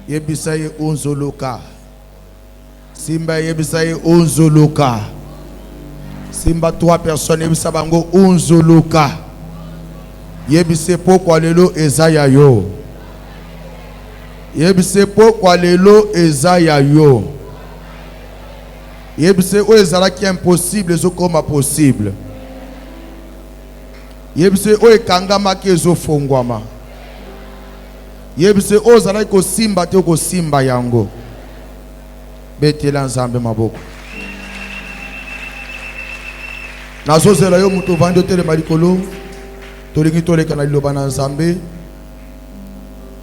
Yebisaye unzuluka. Simba yebisaye unzuluka. Simba 3 personnes yebisa bango unzuluka. Yebise pourquoi lelo ezaya yo. Yebise pourquoi lelo ezaya yo. Yebise o ezala qui est impossible ezo koma possible. Yebise o ekangama ki ezo fongwama. Yebise o zala ko simba te ko simba yango. Betela nzambe maboko. Nazo zela yo mutu vando tele malikolo. Tolingi tole kana liloba na nzambe.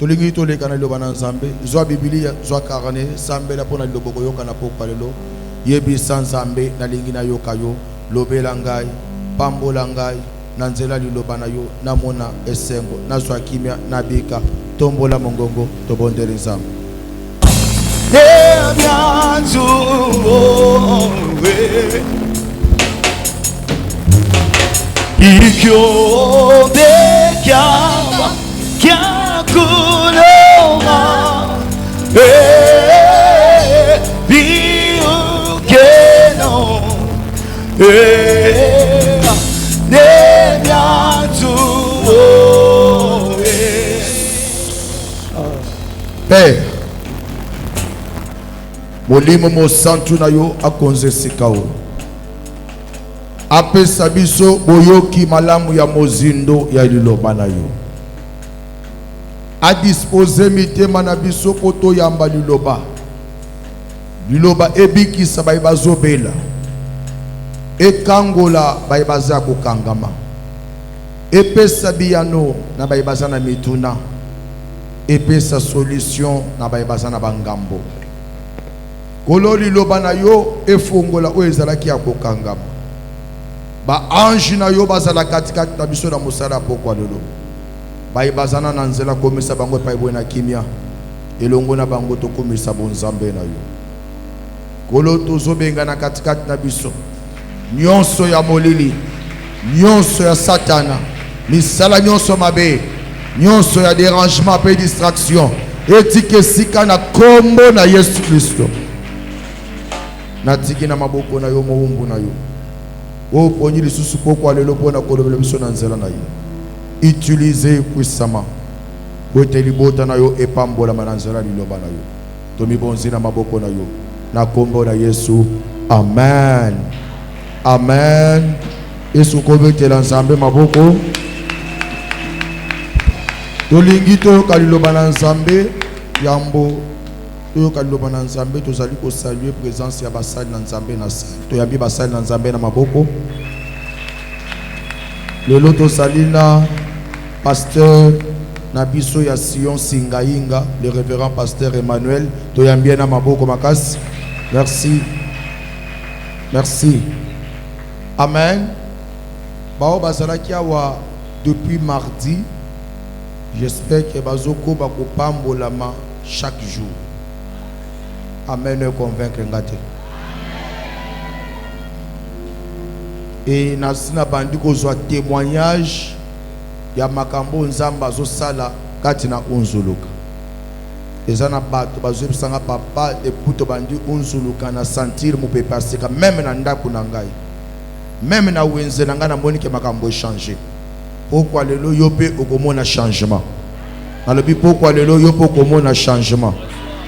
Tolingi tole kana liloba na nzambe. Zwa Biblia, zwa karane, sambela pona liloboko yo kana pokwa lelo. Yebisa nzambe na lingi na yo kayo. Lobela ngai, pambola ngai, na nzela liloba na yo, namona esengo, nazwa kimia, nabika, tombola mongongo, tobondele nzambe. Ikyo bekyama kyakuloma biukeno Père, molimo mo santu na yo akonze sikao. Apesa biso boyoki malamu ya mozindo ya liloba na yo. A disposer mitema na biso poto yamba liloba. Liloba ebikisa baibazobela. Ekangola baibaza kokangama. Epesa biyano na baibaza na mituna. Epesa solution na baibaza na bangambo. Kolo liloba na yo efongola o ezalaki ya kokangama. Ba ange na yo bazala katikati na biso na mosala pokwa lelo. Baibazana na nzela komisa bango paibwe na kimia. Elongo na bango to komisa bonzambe na yo. Kolo tozobenga na katikati na biso. Nyonso ya molili, nyonso ya satana, misala nyonso mabe, nyonso ya dérangement pe distraction. Etike sika na kombo na Yesu Kristo. Natiki na maboko na yo moumbu na yo. O poni lisusu pokwa lelo pona kolobela biso na nzela na yo. Utilisez puissamment. Bote libota na yo epambola mananzela liloba na yo. Tomi bonzi na maboko na yo. Na kombo na Yesu. Amen. Amen. Yesu kobetela nzambe maboko. Tolingi to kaliloba na nzambe yambo. To kaliloba na nzambe tozali ko saluer présence ya basali na nzambe na salle. To yambi basali na nzambe na maboko. Lelo to salina pasteur Nabiso ya Sion Singainga, le révérend pasteur Emmanuel, to yambi na maboko makasi. Merci. Merci. Amen. Bao bazalaki awa depuis mardi. J'espère que bazoko bako pambolama chaque jour. Amen. Ne convaincre ngate. Et nasina bandi kozwa témoignage ya makambo nzamba zo sala katina unzuluka. Ezana bato bazo bisanga papa de puto bandi unzuluka na sentir mu pepasika même na ndako na ngai. Même na wenze na ngana moni ke makambo changer. Pourquoi lelo yope okomona changement. Na lobi pourquoi lelo yopo okomona changement.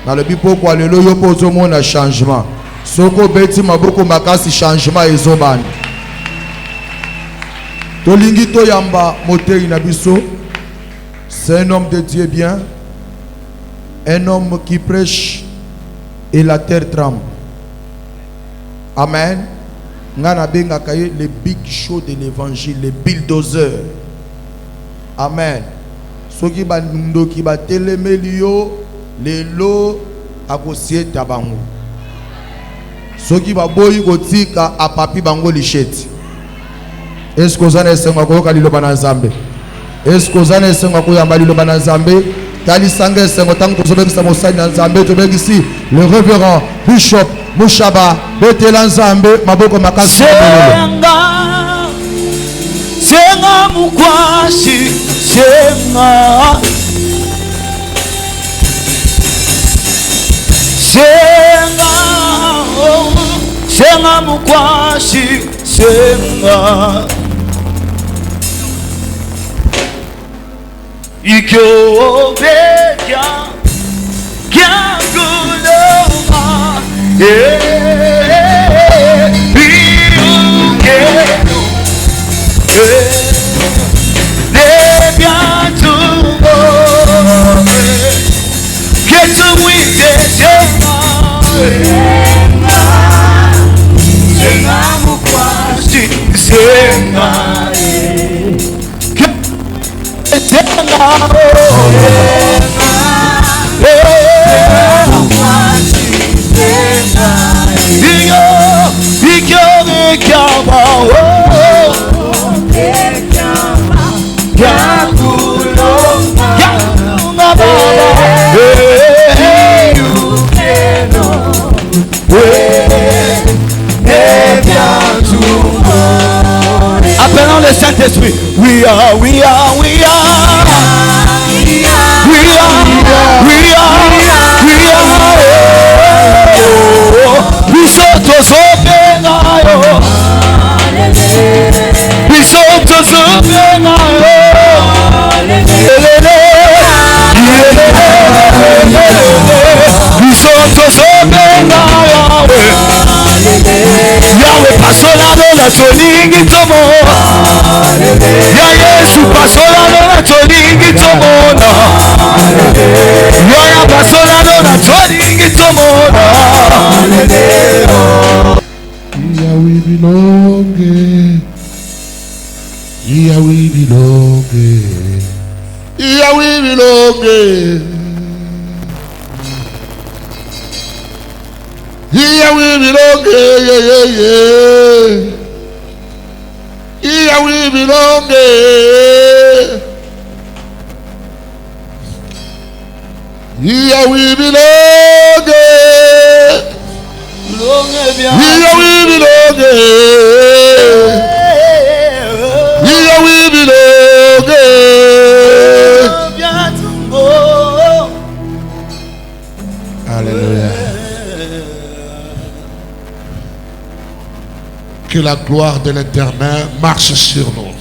Na lobi pourquoi lelo yopo ozomona changement. Soko beti maboko makasi changement ezobana. Tolingi to yamba motei na biso. C'est un homme de Dieu bien. Un homme qui prêche et la terre tremble. Amen. Ngana benga kaye le big show de l'évangile, le bulldozer. Amen. Soki banundo ki batelemelio lelo akosie tabango. Soki baboyi kotika apapi bango licheti. Est-ce que vous avez essayé de faire Nzambe? Est-ce que vous avez essayé de faire Nzambe? Talisanga essayé de ici le révérend Bishop Mouchaba Betela Nzambe Maboko Makasi. Senga mukwasi senga senga senga mukwasi senga ikyo bekya kyaguloma birukeno nebyatumo ketumwite senga senga mukwasi senga Appelons le Saint-Esprit. We are. Yahweh pasolano na tolingi tomo ya Yesu pasolano na tolingi tomona ya pasolano na tolingi tomona Yahweh belong Yahweh belong Yahweh belong Yahweh belong Yahweh belong Yahweh belong Yahweh belong Yahweh belong Alléluia. Que la gloire de l'Éternel marche sur nous.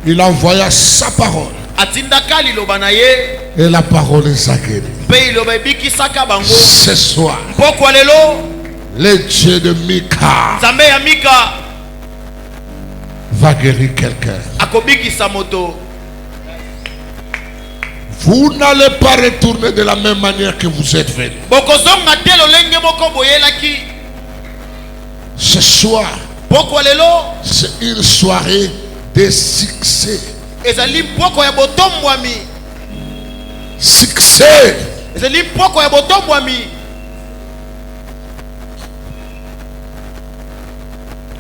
Il envoya sa parole. Et la parole est sacrée. Ce soir, le Dieu de Mika va guérir quelqu'un. Vous n'allez pas retourner de la même manière que vous êtes venu. Ce soir, c'est une soirée de succès. Succès.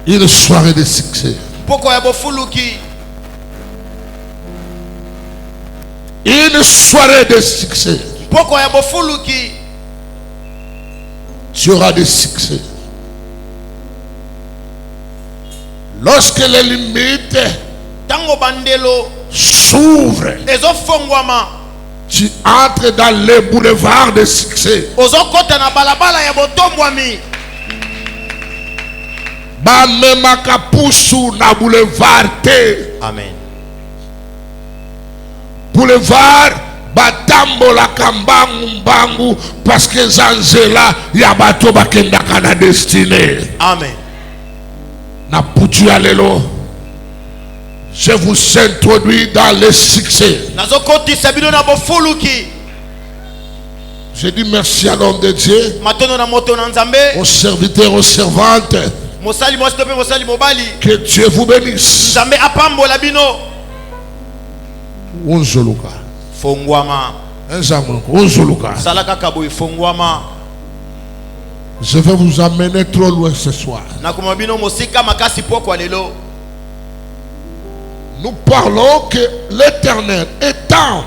Une soirée de succès. Une soirée de succès. Tu auras des succès. Lorsque les limites s'ouvrent, tu entres dans les boulevards de succès. Amen. Boulevard batambola kambangu mbangu parce que zanzela ya bato bakenda kana destiné. Amen. Na putu ya lelo, je vous introduis dans le succès. Je dis merci à l'homme de Dieu, aux serviteurs, aux servantes. Que Dieu vous bénisse. Unzuluka. Fongwama. Unzuluka. Salaka kaboy fongwama. Je vais vous amener trop loin ce soir. Nous parlons que l'Éternel étend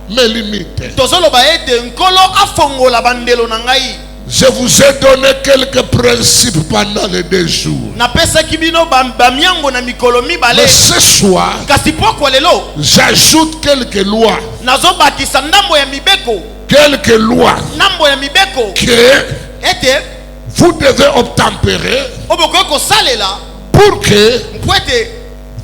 mes limites. Je vous ai donné quelques principes pendant les 2 jours. napesaki bino bamiango na mikolo mibale. Mais ce soir, kasi pokwa lelo j'ajoute quelques lois. nazobakisa ndambo ya mibeko. Quelques lois ndambo ya mibeko que ete vous devez obtempérer obokoki kosalela pour que mpo ete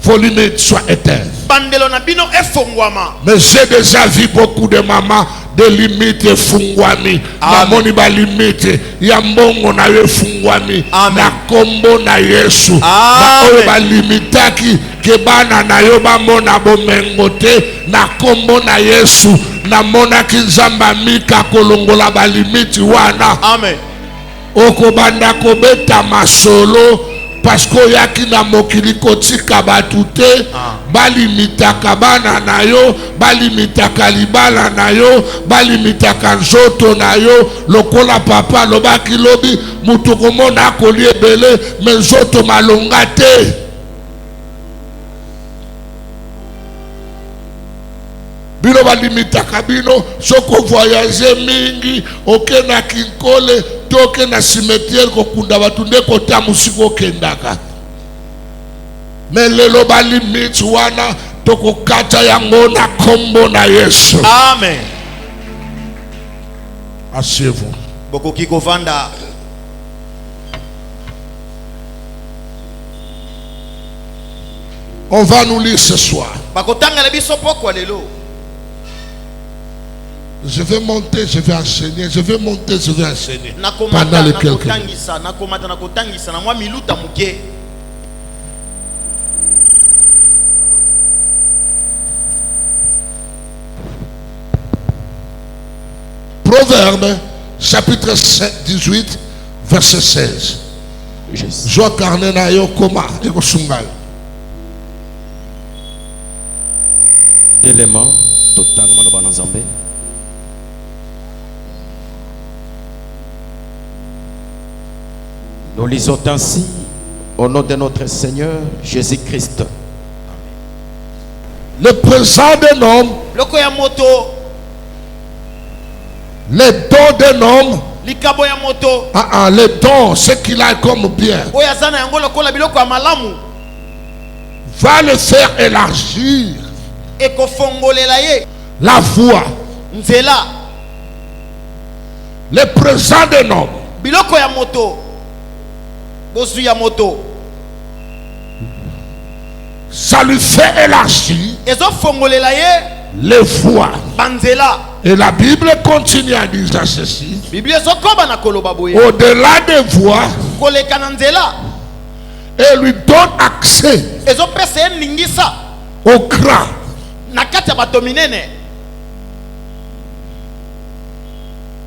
vos limites soient éteintes. bandelo na bino efongwama. Mais j'ai déjà vu beaucoup de mamans de limites fungwami. Namoni ba limite ya mbongo na yo fungwami. Na kombo na Yesu. Na oyo ba limitaki ke bana na yo ba mona bomengo te na kombo na Yesu. Na mona ki nzamba mika kolongola ba limite wana. Amen. Okobanda kobeta masolo parce que yaki na mokili kotika batu te balimitaka bana na yo, balimitaka libala na yo, balimitaka nzoto na yo. Lokola papa lobaki lobi mutu komona akoli ebele me nzoto malonga te. Bino balimitaka bino soko voyage mingi oke na kinkole toke na cimetière kokunda batu nde kota musiko kendaka. Mais lelo balimite wana tokokata yango na kombo na Yesu. Amen. Asseyez-vous. Bokoki kovanda. On va nous lire ce soir. Bakotanga la biso pokwa lelo. Je vais monter, je vais enseigner, je vais monter, je vais enseigner. Pendant les quelques minutes. Nakomata nakotangisa na mwa miluta muke. Proverbe, chapitre 18, verset 16. Joa carne na yo koma ekosungal. Élément total maloba na Nzambe. Nous lisons ainsi au nom de notre Seigneur Jésus-Christ. Le présent d'un homme, Loko ya moto, les dons d'un homme, likabo ya moto. les dons, ce qu'il a comme bien, Oya zana yango lokola biloko ya malamu. va le faire élargir Eko fongolela ye. la voie. Nzela. Le présent d'un homme, Biloko ya moto. Bosu ya moto. ça lui fait élargir Ezo fongolela ye. les voies. Banzela. Et la Bible continue à dire ceci. Biblia ezokoba na koloba boye. Au-delà des voies, Koleka na nzela. et lui donne accès Ezo pesa ye ningisa. au grand. Na kati ya bato minene.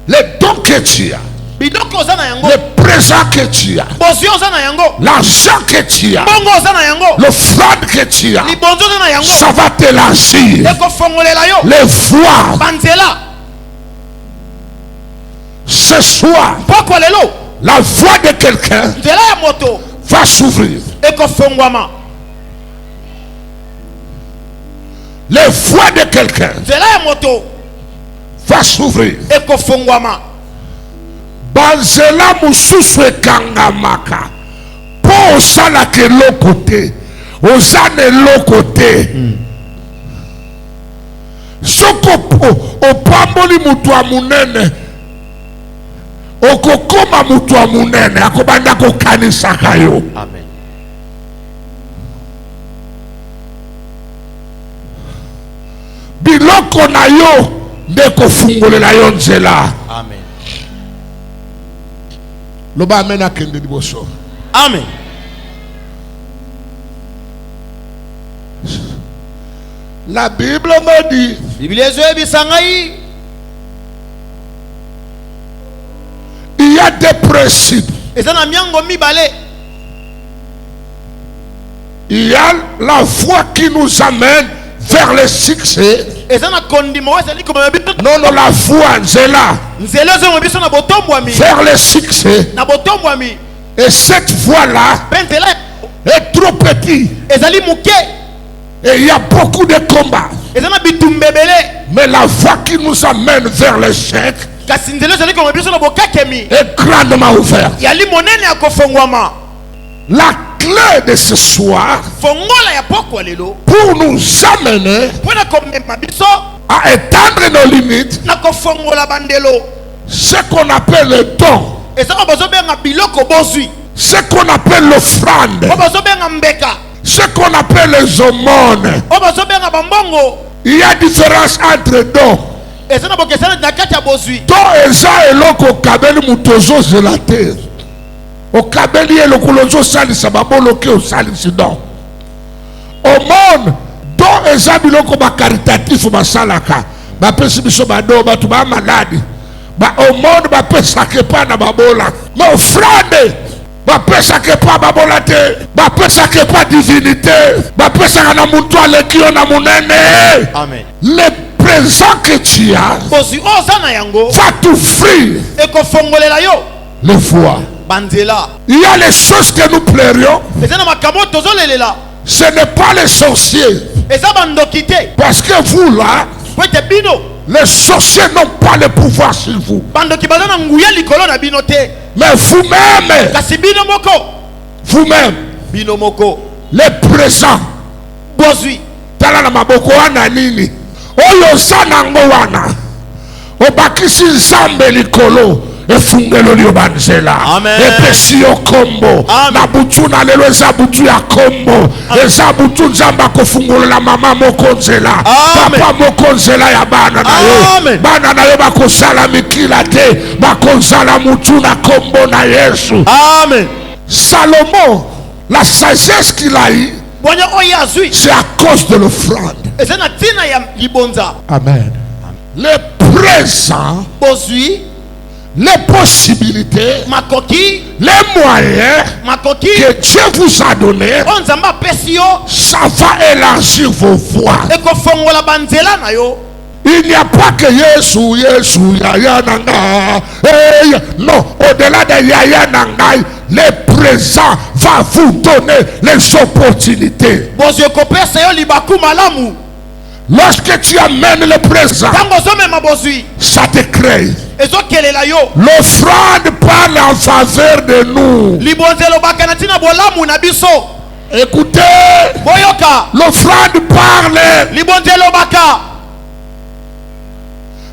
Les dons que tu as, Biloko oza na yango. le présent que tu as, Bosu oza na yango. l'argent que tu as, Bongo oza na yango. l'offrande que tu as, Libonzo oza na yango. ça va t'élargir Eko fongolela yo. les voies. Banzela. Ce soir, Poko lelo. la voie de quelqu'un Nzela ya moto. va s'ouvrir. Eko fongwama. Les voies de quelqu'un Nzela ya moto. va s'ouvrir. Eko fongwama. Banzela mususu ekangamaka po osalaka eloko te, oza na eloko te. Soki opamboli mutu ya munene okokoma mutu ya munene akobanda kokanisaka yo. Amen. Biloko na yo nde kofungolela yo nzela. Amen. Loba amen akende liboso. Amen. La Bible me dit, Biblia ezoyebisa ngai il y a des principes. eza na miango mibale. Il y a la voie qui nous amène vers le succès. Eza na kondima oyo ezali komema biso. Non, non, la voie nzela Nzela ezomema biso na botombwami. vers le succès. Na botombwami. Et cette voie-là Mpe nzela est trop petite. ezali muke. Et il y a beaucoup de combats. Eza na bitumba ebele. Mais la voie qui nous amène vers l'échec kasi nzela ezali koma biso na bokakemi est grandement ouverte. yali monene ya kofongwama. La clé de ce soir Fongola ya pokwa lelo pour nous amener mpona komema biso à étendre nos limites, na kofongola bandelo ce qu'on appelle le don, ezaka bazobenga biloko bozwi, ce qu'on appelle l'offrande, o bazobenga mbeka, ce qu'on appelle les aumônes. o bazobenga bambongo. Il y a différence entre don. eza na bokesana na kati ya bozwi. Don eza eloko okabeli mutu ozozela te. Okabeli eloko ozosalisa baboloki osalisi don. Aumône, don eza biloko bakaritatif basalaka. Bapesi biso bado batu ba maladi. Ba aumône bapesaka epa na babola. Mais offrande bapesaka epa babola te. Bapesaka epa divinité. Bapesaka na mutu aleki yo na munene. Amen. Le présent que tu as bozwi oza na yango va t'offrir ekofongolela yo les voies. banzela. Il y a les choses que nous plairions. eza na makambo tozolelela, Ce n'est pas les sorciers. eza bandoki te Parce que vous là, po ete bino les sorciers n'ont pas le pouvoir sur vous. bandoki baza na nguya likolo na bino te, Mais vous-même, kasi bino moko, vous-même, bino moko les présents, bozwi tala na maboko wana nini. Oyo sanango wana. Obakisi nzambe likolo. Efungelo liyo banzela. Amen. Epesi yo kombo. Amen. Na butu na lelo eza butu ya kombo. Eza butu nzamba kofungolela mama moko nzela. Amen. Papa moko nzela ya bana na yo. Amen. Bana na yo bakosala mikila te. Bakozala mutu na kombo na Yesu. amen. Salomon, la sagesse qu'il a eue, bonya oyo azwi c'est à cause de l'offrande. eza na ntina ya libonza. Amen. Les présents, bozwi les possibilités, makoki, les moyens makoki que Dieu vous a donnés, oyo nzambe apesi yo ça va élargir vos voies. ekofongola banzela na yo. Il n'y a pas que Yesu, Yesu, Yaya Nanga. Hey, non, au-delà de Yaya Nanga, les présents va vous donner les opportunités. bozwi ekopesa yo libaku malamu. Lorsque tu amènes le présent, ntango ozomema bozwi ça te crée. ezokelela yo. L'offrande parle en faveur de nous. libonza elobaka na ntina bolamu na biso. Écoutez, boyoka, l'offrande parle, libonza elobaka,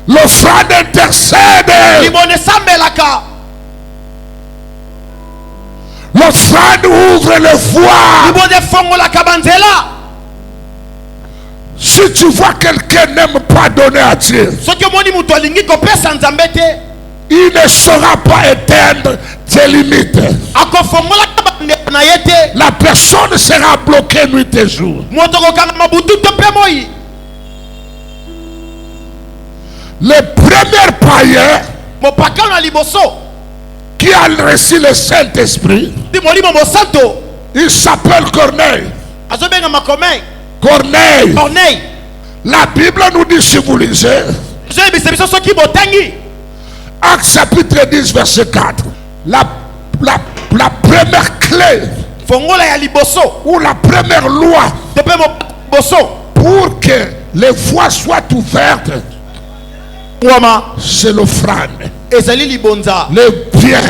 l'offrande intercède, libonza esambelaka, l'offrande ouvre les voies. libonza efongolaka banzela. Si tu vois quelqu'un n'aime pas donner à Dieu, soki omoni moto alingi kopesa nzambe te, il ne saura pas éteindre tes limites. akofongolaka bandeko na ye te. La personne sera bloquée nuit et jour. moto akokanga mabutu to mpe moi. Le premier païen mopaka na liboso qui a reçu le Saint-Esprit, ndi molimo mosanto il s'appelle Corneille. azobenga makomei Corneille. Corneille. La Bible nous dit, si vous lisez, ezoyebisa biso soki botangi Actes chapitre 10, verset 4, la première clé fongola ya liboso ou la première loi te mpe moboso pour que les voies soient ouvertes, ngwama c'est l'offrande, ezali libonza, le bien,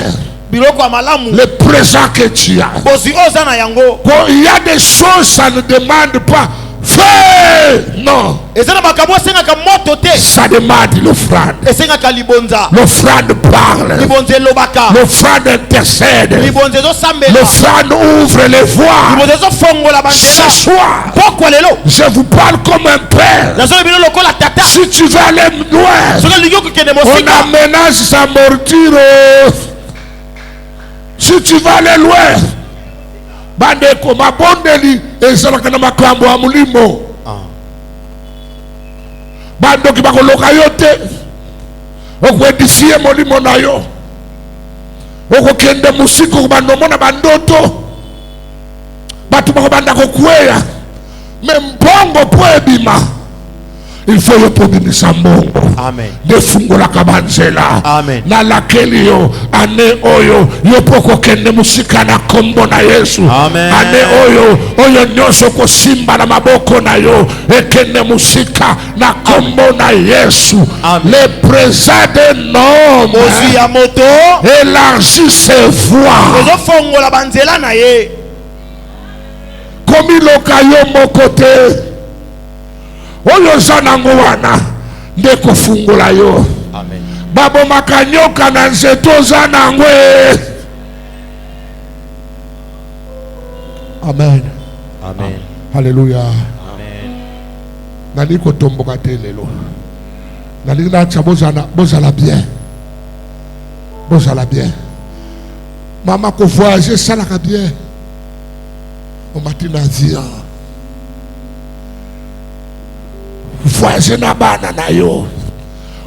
biloko ya malamu, le présent que tu as. bozwi oyo oza na yango. Quand il y a des choses, ça ne demande pas fais, non, eza na makambo esengaka moto te, ça demande l'offrande. esengaka libonza. L'offrande parle, libonza elobaka, l'offrande intercède, libonza ezosambela, l'offrande ouvre les voies. libonza ezofongola banzela. Ce soir, pokwa lelo je vous parle comme un père. nazolobi bino lokola tata. Si tu veux aller loin, soki olingi okokende on mosika, aménage sa morture. Si tu veux aller loin, bandeko mabondeli ezalaka na makambo ya mulimo. Bandoki bakoloka yo te okwedisie molimo na yo, okokende musiko kubandomona bandoto batu bakobanda kokweya me mbongo po ebima il faut yo pobimisa mbongo. Amen. Defungola kabanzela. Amen. Na lakeli yo ane oyo yo poko kende musika na kombo na Yesu. Amen. Ane oyo nyonso ko simba na maboko na yo ekende musika na kombo na Yesu. Amen. Le présent de nom Bozwi ya moto élargit ses voies. ozofongola banzela na ye. Komi loka yo moko te oyo zanango wana nde kofungola yo. Amen. Babomaka nyoka na nzeto zanango. Amen. Amen. Hallelujah. Amen. Nali kotomboka te lelo. Nali natsa bozala bien. Bozala bien. Mama ko voyager salaka bien. O matina zia. Voyager na bana na yo.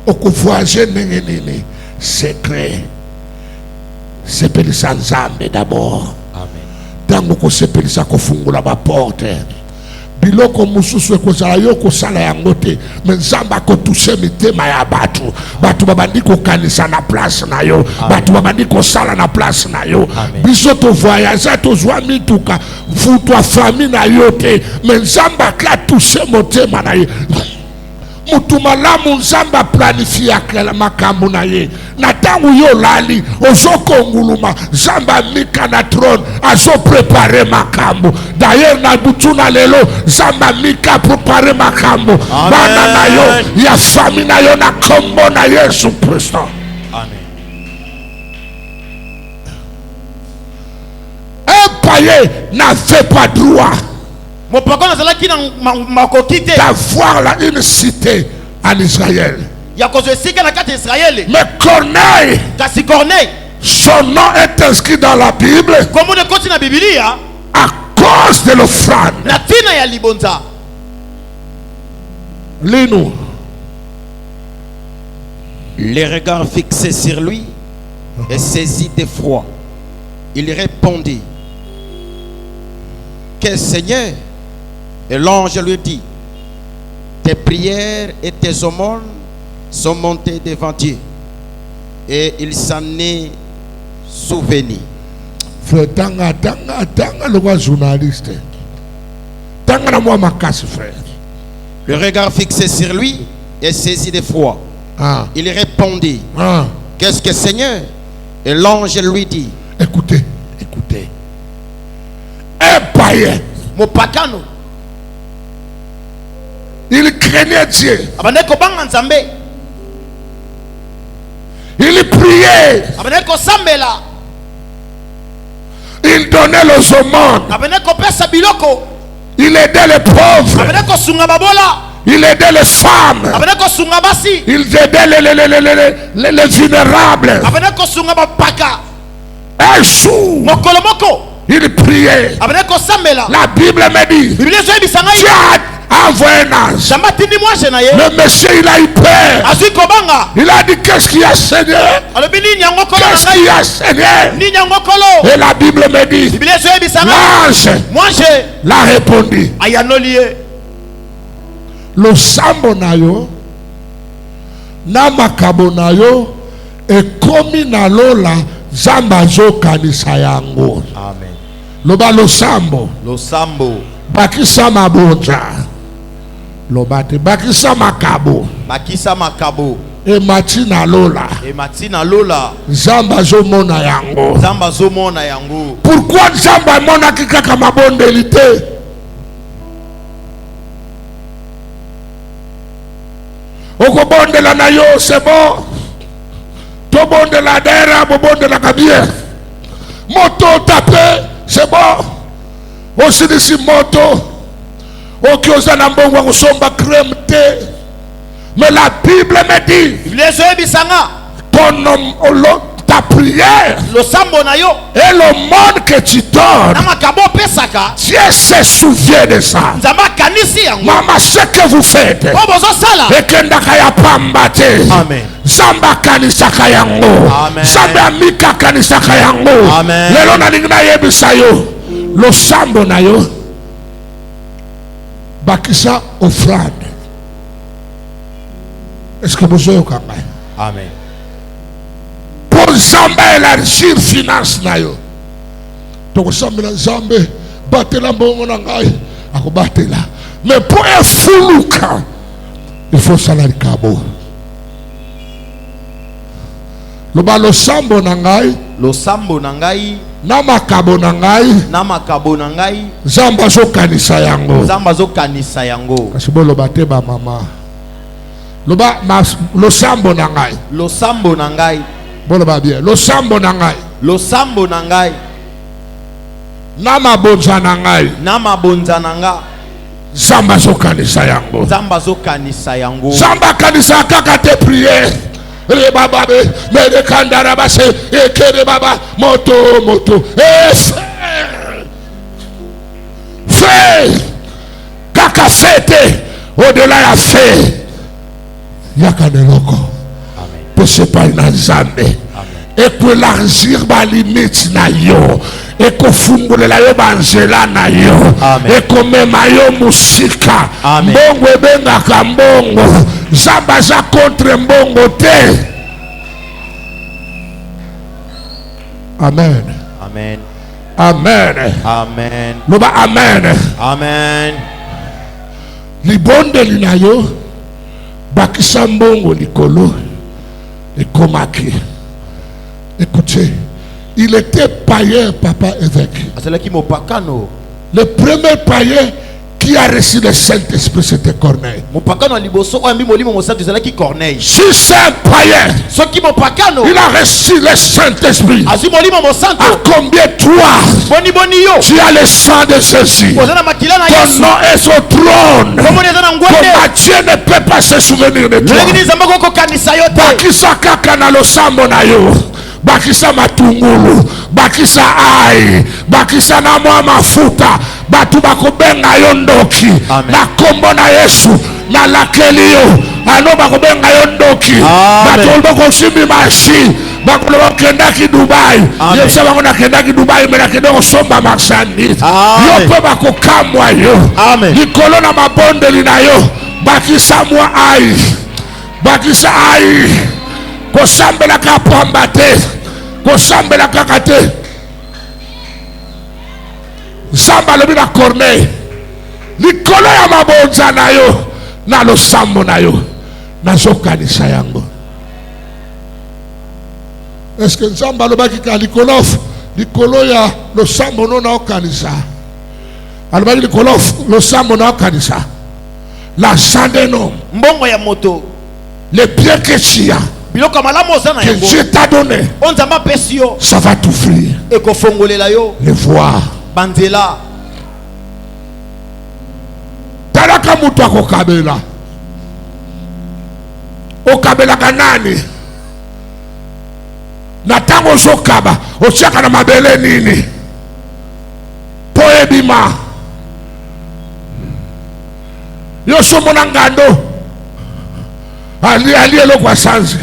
Oko voyager ndenge nini? Secret. Sepelisa Nzambe d'abord. Amen. Tango ko sepelisa ko fungula ba porte. Biloko mususu ekozala yo kosala yango te, mais Nzambe akotouche mitema ya batu. Batu babandi kokanisa na place na yo. Batu babandi kosala na place na yo. Biso to voyage tozwa mituka futwa famille na yo te, mais Nzambe akla touche motema na ye. Mutu malamu Nzambe planifie akela makambo na ye. Na tangu yo lali ozokonguluma Nzambe amika na trône azo préparer makambo. D'ailleurs na butuna lelo Nzambe amika préparer makambo. Bana na yo ya famille na yo na kombo na Yesu Kristo. Amen. Un païen n'a fait pas droit Mopaka nazalaki na makoki te d'avoir une cité en Israël. ya kozwa esika na kati ya Israeli. Mais Corneille, Kasi Corneille son nom est inscrit dans la Bible kombo ne koti na Biblia à cause de l'offrande. na tina ya libonza. Lis-nous. Les regards fixés sur lui et saisi d'effroi, il répondit: que Seigneur? Et l'ange lui dit: tes prières et tes aumônes sont montées devant Dieu, et il s'en est souvenu. Frère, tanga le roi journaliste. Tanga na moi makasi, frère. Le regard fixé sur lui et saisi d'effroi, il répondit: qu'est-ce que Seigneur? Et l'ange lui dit: Écoutez. Un païen, Mopakano il craignait Dieu. abandeko banga Nzambe, Il priait. abandeko sambela, Il donnait les aumônes. abandeko pesa biloko, Il aidait les pauvres. abandeko sunga babola, Il aidait les femmes. abandeko sunga basi, Il aidait les vulnérables. abandeko sunga bapaka. Un jour, Mokolo moko il priait. abandeko sambela. La Bible me dit, Biblia zo ebisanga Dieu a envoyé un ange. Nzambe atindi mwashe na ye Le monsieur, il a eu peur. azwi kobanga Il a dit, qu'est-ce qu'il y a, Seigneur? alobi nini yango kolo na Qu'est-ce qu'il y ngai, a, Seigneur? nini yango kolo. Et la Bible me dit, Biblia zo ebisanga l'ange mwashe l'a répondu. ayanoli ye Le sambo na yo, na makabo na yo, ekomi na lola, Nzambe zo kanisa yango. Amen. Loba lo sambo, Losambo bakisa mabonja. Loba te, bakisa makabo. bakisa makabo E mati na lola, emati na lola Nzambe zo mona yango. Nzambe azomona yango. Pourquoi Nzambe amonaki kaka mabondeli te? Okobondela na yo, c'est bon. Tobondela dera, bobondela kabie. Moto tapé, c'est bon. Aussi d'ici moto. Okioza na mbongo kusomba crème te. Mais la Bible me dit, Biblia zo ebisanga ta prière losambo na yo et le monde que tu donnes, na makabo opesaka Dieu se souvient de ça. Nzambe akanisi yango. Maman, ce que vous faites, Po bozosala. ekendaka ya pamba te. Amen. Nzambe akanisaka yango. Amen. Nzambe amika akanisaka yango. Amen. Lelo nalingi nayebisa yo, losambo na yo bakisa offrande. Est-ce que vous avez compris? Amen. Pour Nzambe élargir finance na yo. Donc sambela Nzambe batela mbongo na ngai akobatela. Mais pour efuluka il faut salari kabo. Loba lo sambo na ngai, Lo sambo na ngai, na makabo na ngai, na makabo na ngai, Nzambe azokanisa yango. Nzambe azokanisa yango. Kasi boloba te ba mama. Loba lo sambo na ngai. Lo sambo na ngai, Boloba bien. Lo sambo na ngai. lo sambo na ngai, Na mabonza na ngai. na mabonza na nga, Nzambe azokanisa yango. Nzambe azokanisa yango. Nzambe akanisa kaka te prière. Le baba be me kandara base ekere baba moto fais kaka fete au-delà ya fait yaka neloko pese pa na Nzambe ekolargir ba limite na yo ekofungulela yo banzela na yo ekomema yo musika mbongo ebengaka mbongo Nzambe aza contre mbongo te. Amen. Amen. Amen. Amen. Loba amen. Amen. Libondeli na yo bakisa mbongo likolo ekomaki. Écoutez, il était païen, papa évêque. Asalaki mopakano. Le premier païen qui a reçu le Saint-Esprit, c'était Corneille. Mopakano liboso oyambi molimo mosantu ezalaki Corneille. Si c'est un païen, Soki mopakano, il a reçu le Saint-Esprit. azwi molimo mosantu. À combien toi, Boni boni yo. tu as le sang de Jésus? Ozana makila na Ton Yesu. nom est sur trône. Komoni ezana ngwende. Comment Dieu ne peut pas se souvenir de toi? Lengini Nzambe kokanisa yo te. Bakisa kaka na losambo na yo. Bakisa matungulu, bakisa ai, bakisa na mwa mafuta, batu bakobenga yo ndoki. Na kombo na Yesu, na lakeli yo, ano bakobenga yo ndoki. Batu bako shimi mashi, bakolo kendaki Dubai. Yesa bakona kendaki Dubai, mena kendako somba marchandise. Yo pe bako kamwa yo. Likolo na mabondeli na yo, bakisa mwa ai, bakisa ai. Kosambela kapamba te, kosambela kaka te. Zamba lobi na Corneille, likolo ya mabonza na yo, na losambo na yo, nazokanisa yango. Est-ce que Zamba lobaki ka likolo ya losambo no na okanisa? Alobaki likolo losambo na okanisa. La sande no, mbongo ya moto, les biens que tu as, biloko malamu ozana que yango. Dieu t'a donné, Onzamba pesi yo. ça va t'ouvrir Ekofongolela yo. les voies. Banzela. Talaka mutu akokabela. Okabela kanani? Na tango ozokaba, otiaka na mabele nini? Po ebima. Yo somona ngando. Ali eloko asanzi.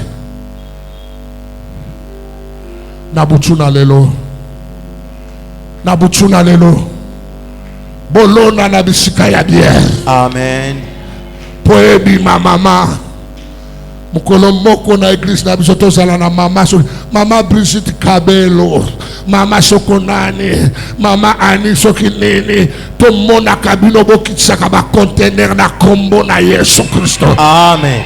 Na butuna lelo. Na butuna lelo. Bolona na bisika ya bien. Amen. Po ebima mama. Mukolo moko na église na biso tozala na mama mama Brigitte Kabelo, mama Sokonani, mama Ani Sokinini, to mona kabino bokitsaka ba conteneur na kombo na Yesu Kristo. Amen.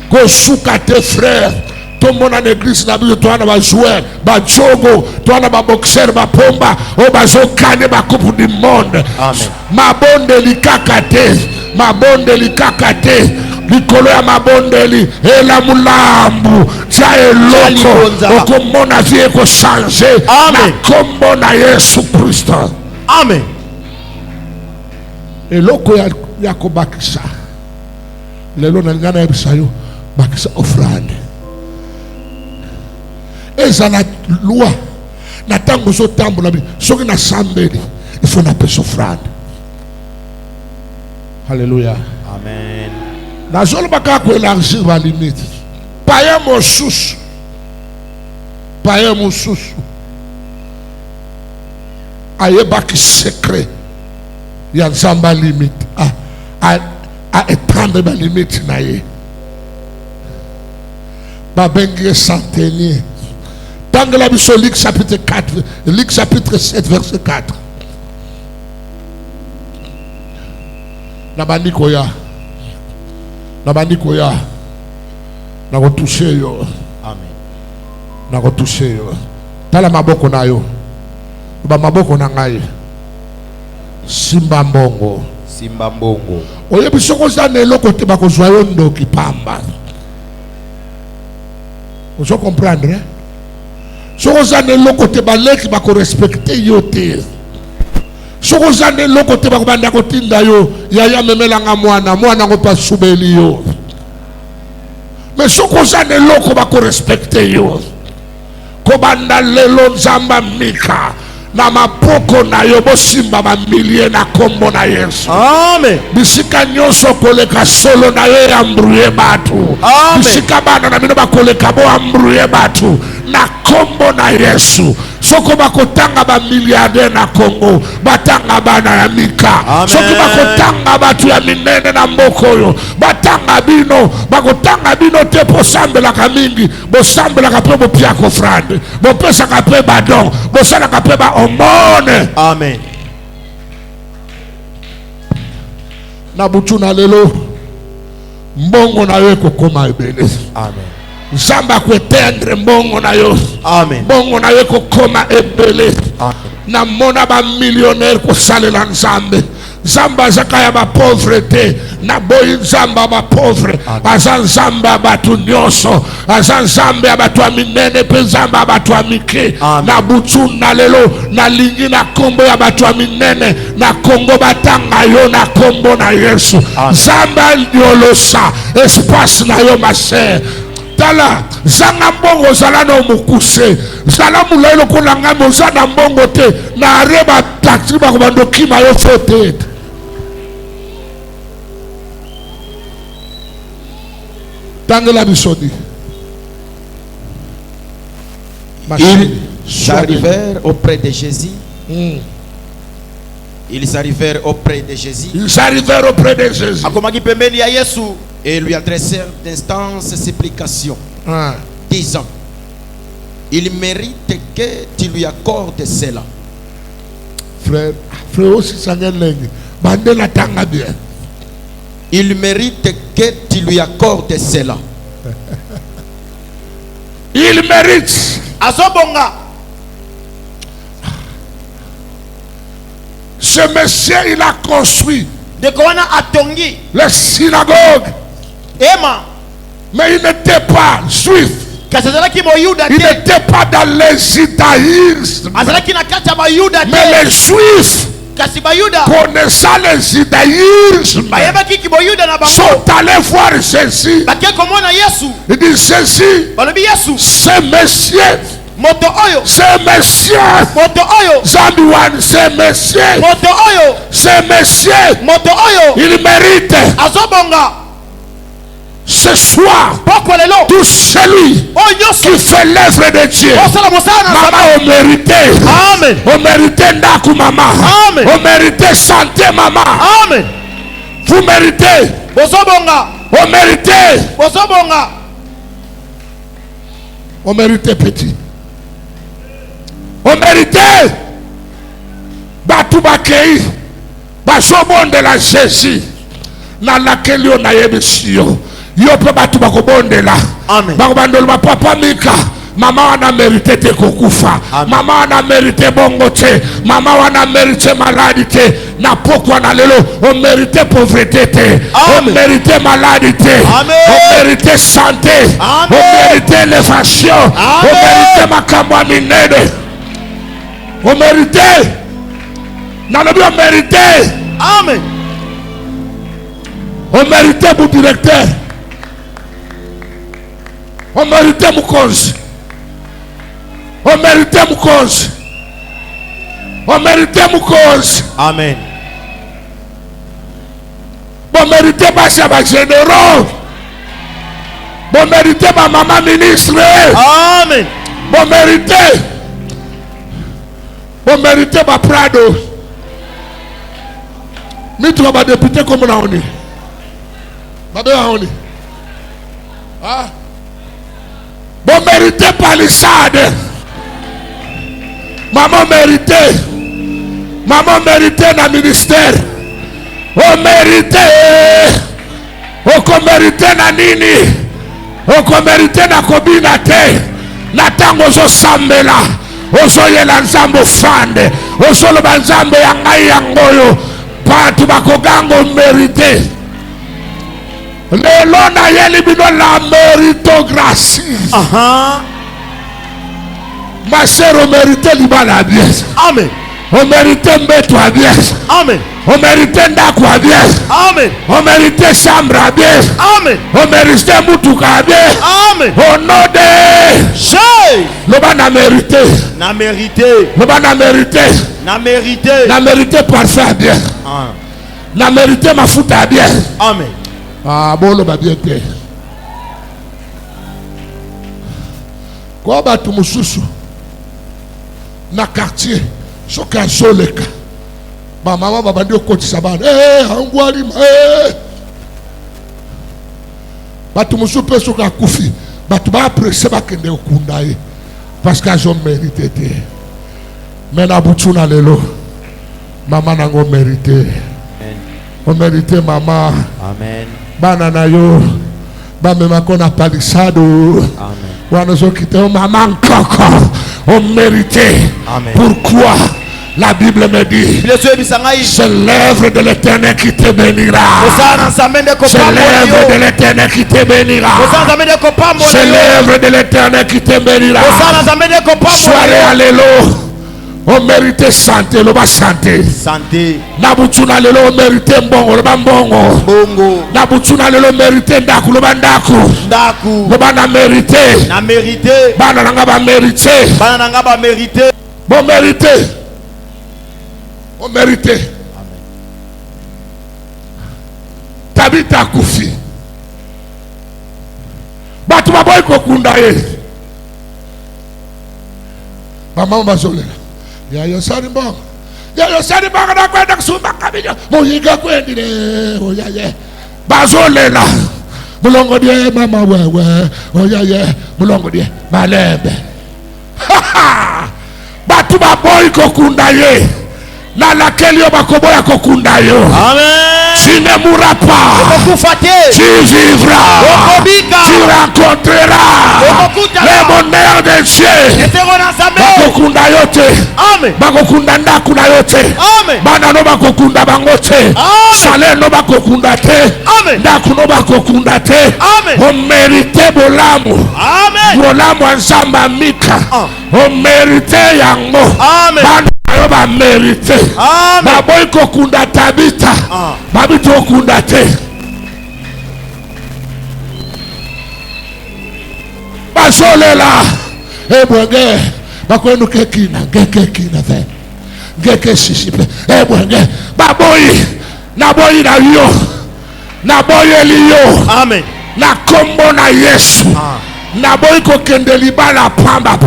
Kosuka tes frères, to mona na église na biso to na ba joueur, ba jogo, to na ba boxeur, ba pomba, o ba zokane ba coupe du monde. Amen. Mabonde likakate, mabonde likakate. Likolo ya mabondeli ela mulambu tia eloko okomona vie ko changer na kombo na Yesu Kristo. Amen. Eloko ya ko bakisa lelo na ngana ya bisayo bakisa offrande eza na loi na tango so tambola bi soki na sambeli il faut na pesa offrande. Alléluia. Amen. Nazolo baka ko élargir ba limite. Paye mosusu. Paye mosusu. Aye baki secret. Ya Nzamba limite. à étendre ma limite naïe. Babengé centenier. Dans la Bible, Luc chapitre 4, Luc chapitre 7, verset 4. Nabandi koya. Nabandi koya. Nako touché yo. Amen. Nako touché yo. Tala maboko na yo. Ba maboko na ngai. Simba mbongo. Simba mbongo. Oye bisoko za nelo kote bako zwa yo ndoki pamba. Vous comprenez, hein? Si vous avez le côté balé qui va respecter yote. Si vous avez le côté bakubanda kotinda yo, yaya memelanga mwana ngo pa subeli yo. Mais si vous avez le côté bako respecter yo, kobanda lelo nzamba mika. Na mapoko na yo bosimba ba milie na kombo na Yesu. Amen. Bisika nyonso koleka solo na yo ambruye batu. Amen. Bisika bana na bino bakoleka bo ambruye batu na kombo na Yesu. Soko bakotanga ba miliardaire na Congo, batanga bana ya mika. Amen. Soko bakotanga batu ya minene na mboko yo, batanga bino, bakotanga bino te po sambela ka mingi, bo sambela ka pe bo pia ko frande, bo pesa ka pe badon, bo sala ka pe ba omone. Amen. Na butu na lelo mbongo na yo kokoma ebele. Amen. Zamba kwetendre mbongo na yo. Amen. Mbongo na yo kokoma ebele. Amen. Na mona ba millionnaire ko salela nzambe. Zamba zakaya ba pauvreté na boyi nzamba ba pauvre. Azan nzamba batu nyonso, azan nzambe batu minene pe nzamba batu mike. Na butu na lelo na lingi na kombo ya batu minene na Kongo batanga yo na kombo na Yesu. Zamba nyolosa espace na yo ma sœur. Tala zanga mbongo zala no mukuse zala mulelo kuna ngambo zana mbongo te na areba taxi ba kubando kima yo fote tangela bisodi. Ils arrivèrent auprès de Jésus. Ils arrivèrent auprès de Jésus. Ils arrivèrent auprès de Jésus. Akomaki pembeni ya Yesu. Et lui adressèrent d'instances supplications, disant, il mérite que tu lui accordes cela. Frère aussi sangeleng bandela tanga bien. Il mérite que tu lui accordes cela. Il mérite. Azobonga. Ce monsieur, il a construit de Kowana atongi les synagogues. Ema. Mais il n'était pas juif. Il n'était pas dans les judaïsmes. Mais les juifs, connaissant les judaïsmes, sont allés voir Jésus. Il dit Jésus, ce monsieur, ce monsieur, Zanduan, ce monsieur, il mérite. Ce soir, tout celui qui fait l'œuvre de Dieu, maman, on mérite. On mérite Ndaku, maman. On mérite santé, maman. Vous méritez. On mérite. On mérite petit. On mérite. Batu bakei. Basobon de la Jésus. Na laquelle on a émission. Yo pe batu bakobondela. Bakobandolo ba papa mika. Mama wana mérité te kokufa. Mama wana mérité bongo te. Mama wana mérité maladie te. Na pokwa na lelo on mérité pauvreté te. On mérité maladie te. On mérité santé. On mérité élévation. On mérité makambo minene. On mérité. Na lobi on mérité. Amen. On mérité mon directeur. On méritait mon cause. On méritait mon cause. On méritait mon cause. Amen. On méritait ma chef généraux. On méritait ma maman ministre. Amen. On méritait. On méritait ma Prado. Mais tu vas député comme on a. Babe aoni. Ah. Bon mérité palissade. Maman mérité. Maman mérité dans le ministère. Oh mérité. Oh mérité na nini. Oh mérité na kobina te. Na tango zo sambela. Oso yela nzambo fande. Oso lo banzambe ya ngai yangoyo. Patu bakogango mérité. Lelo na yeli bino la méritocratie. Ma sœur, on mérite libala bien. Amen. On mérite mbeto à bien. Amen. On mérite ndako à bien. Amen. On mérite chambre à bien. Amen. On mérite mutuka à bien. Amen. Au nom de Jésus. Loba na mérité. Na mérité. Loba na mérité. Na mérité. Na mérité parfait à bien. Na mérité mafuta à bien. Amen. Ah bon loba bien te. Kwa batu mususu na quartier soki azoleka bamama babandi okotisa bana angwalima batu mosusu mpe soki akufi batu baapresse bakende okunda ye parce que azomérite te me na butu na lelo mama nango omérite omérite mama. Amen. Bana na yo bamemako na palissade. Amen. Maman encore on mérité. Amen. Pourquoi la Bible me dit c'est l'œuvre de l'Éternel qui te bénira. C'est l'œuvre de l'Éternel qui te bénira. C'est l'œuvre de l'Éternel qui te bénira. Soirée alléluia. On mérite santé, le bas santé. Santé. Nabutuna lelo mérite mbongo, le bas mbongo. Bongo. Nabutuna lelo mérite ndaku, le bas ndaku. Ndaku. Le bas na mérité. Na mérité. Bana nanga ba mérité. Bana nanga ba mérité. Bon mérité. On mérité. Amen. Tabita kufi. Batu baboy kokunda ye. Mama bazolela. Ya yosari mbongo. Ya yosari mbongo na kwenda kusumba kabinyo. Muhiga kwendile. Oya ye. Bazolela. Mulongo die mama wewe. Oya ye. Mulongo die malembe. Batu baboy kokunda ye. Na laquelle yo bakoboya kokunda yo. Amen. Tu ne mourras pas. Tu vivras. Tu rencontreras le bonheur de Dieu. Bakokunda yote. Bakokunda ndaku na yote. Bana no bakokunda bangote. Sale no bakokunda te. Ndaku no bakokunda te. On mérite bolamu. Bolamu ansamba mika. On mérite yango. Ba mérité. Ba boy kokunda tabita. Babi to kunda te. Ba solela. Ebwenge. Ba kwenu kekina, kekina fe. Ngeke sisipe. Ebwenge. Ba boy na boy na yo. Na boy eliyo. Amen. Na kombo na Yesu. Na boy kokende libala pamba.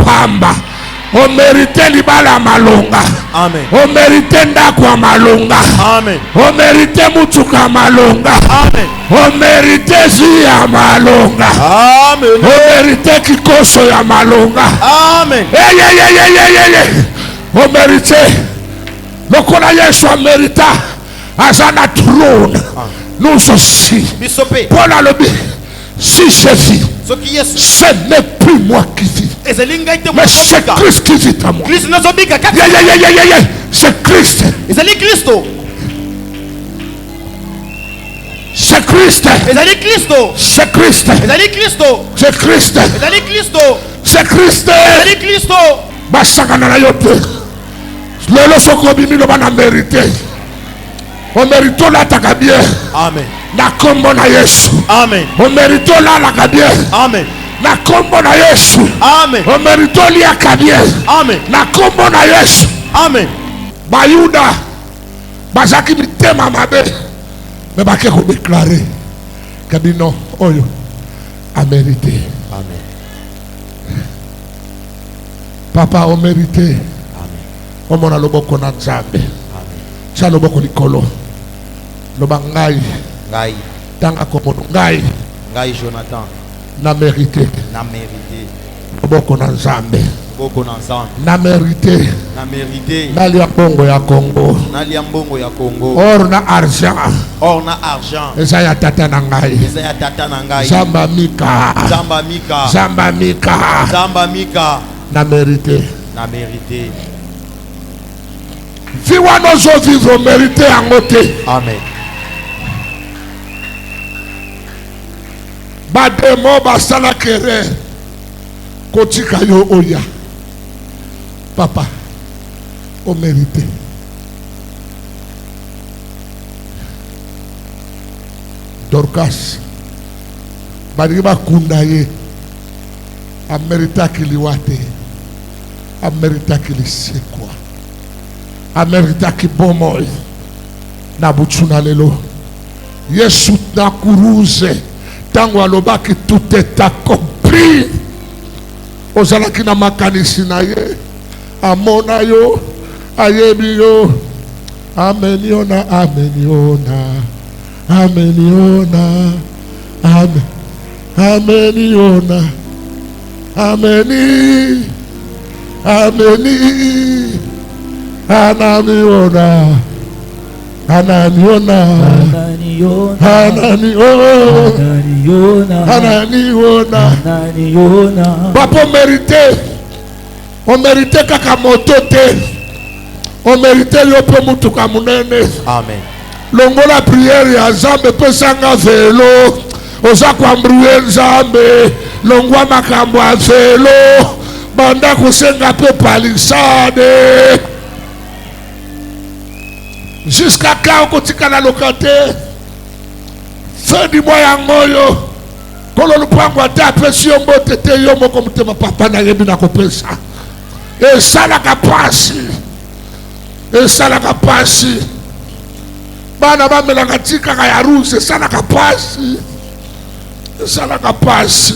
On mérite libala malonga. Amen. On mérite ndakwa malonga. Amen. On mérite mutuka malonga. Amen. On mérite zia malonga. Amen. On mérite kikoso ya malonga. Amen. On mérite. Lokola Yesu a mérita azana trône. Nous aussi. Paul a le dit, si je vis, ce n'est plus moi qui vis, mais c'est Christ qui vit à moi. C'est Christ. C'est Christ. C'est Christ. C'est Christ. C'est Christ. Basakana na yote. Lelo soko bimi lo bana mérité. On mérite la takabie. Amen. Na kombo na Yesu. Amen. On mérite la lakabie. Amen. Na kombo na Yesu. Amen. On mérite la kabie. Amen. Na kombo na Yesu. Amen. Bayuda bazaki bitema mabe. Mais bake ko déclarer kabino oyo a mérité. Amen. Papa o mérité. Amen. Omona loboko na Nzambe. Amen. Cha loboko likolo. Loba ngai. Ngai. tanga komono ngai Ngai Jonathan. na mérité Na mérité. boko na nzambe Boko na nzambe. na mérité Na mérité. nalia bongo ya Congo Na liambongo ya Congo. or na argent Or na argent. eza ya tata na ngai Eza ya tata na ngai. Zamba Mika Zamba Mika. Zamba Mika Zamba Mika. na mérité Na mérité. vi wana ozovivre mérité yango te Amen. bademo basalaka erreur kotika yo oya papa o mérité Dorcas balingi bakunda ye ameritaki liwa te ameritaki lisekwa ameritaki bomoi na butu na lelo yesu na kuruze tango alobaki tout est accompli ozalaki na makanisi na ye amona yo ayebi yo ameniona ameniona ameniona amen ameniona ameni ameni ananiona ananiona ananiona papa on mérite kaka moto te on mérite yo pe mutuka munene Amen. longola prière ya nzambe pesanga velo oza kwambruye nzambe longwa makambo ya velo banda kusenga pe palisade jusqu'à quand okotikala locataire fin du mois yango oyo kolo lupango ate apesi yo mbote te yo moko motema papa nayebi na kopesa esalaka pasi bana bamelaka tikaka ya rouge esalaka pasi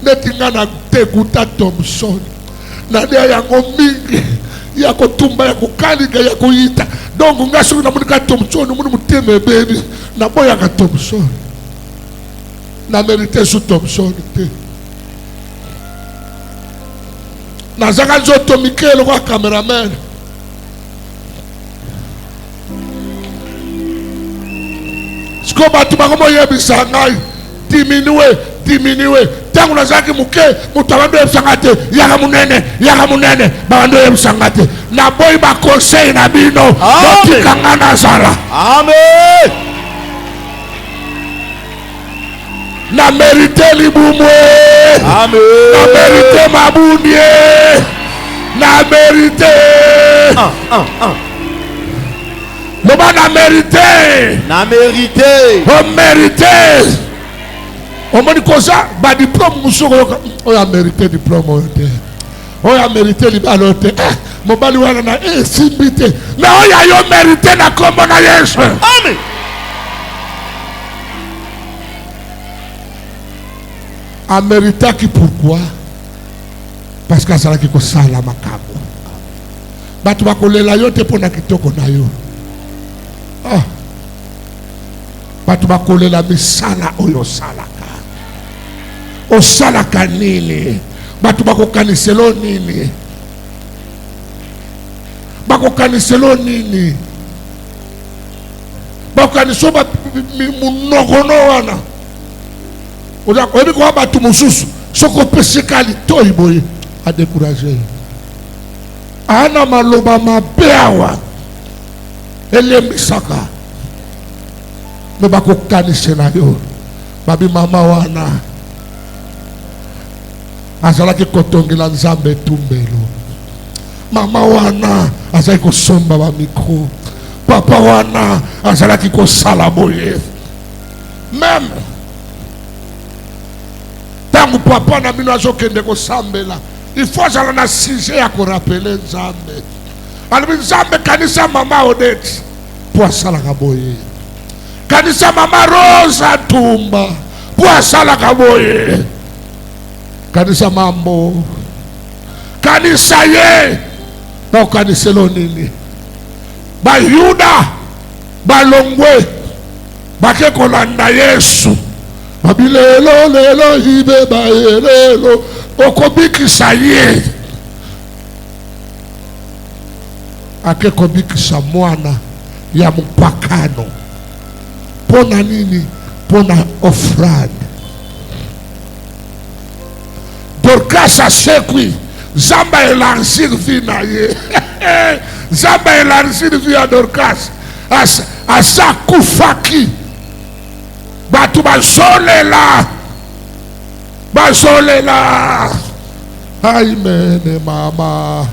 neti nga na teguta Thomson nalia yango mingi ya kotumba ya kokalinga ya koyita donc nga soki namonika Thomson omoni motema ebebi naboyaka Thomson na mérité su Thomson te nazaka nzoto mike eloko cameraman siko bato bakomoyebisa ngai diminue ntango nazalaki moke moto abandi oyebisanga te yaka munene babandi oyebisanga te naboyi bakonseil na bino botikanga nazala Amen. na mérité libumwe Amen. na mérité mabundie na mérité loba na mérité Na mérité. o mérité omoni koza badiplôme mosuku oyo amérité diplôme oyo te oyo amérité libala oyo te mobali wana na esimbi te me oyo ayo mérité na kombo na Yesu. Amen. Améritaki pourquoi? Parce que azalaki kosala makambo bato bakolela yo te mpona kitoko na yo bato bakolela misala oyo osalaka nini bato bakokaniselo nini bakokaniso munokono wana oyebi kowa bato mosusu soki opesika litoi boye adécourage ana maloba mabe awa elembisaka me bakokanise na yo babi mama wana azalaki kotongela nzambe etumbelo mama wana azalaki kosomba bamikro papa wana azalaki kosala boye meme ntango papa na bino azokende kosambela il faut azala na sujet ya korapele nzambe alobi nzambe kanisa mama Odette mpo asalaka boye kanisa mama Rose Atumba mpo asalaka boye kanisa mambo kanisa ye bakokaniselo nini bayuda balongwe bake kolanda Yesu babilelo lelo ibe baelelo okobikisa ye ake kobikisa mwana ya mpakano pona nini pona ofrande Dorcas asekwi Zamba élargir vie na ye Zamba élargir vie à Dorcas asa kufaki batu bazolela aimene mama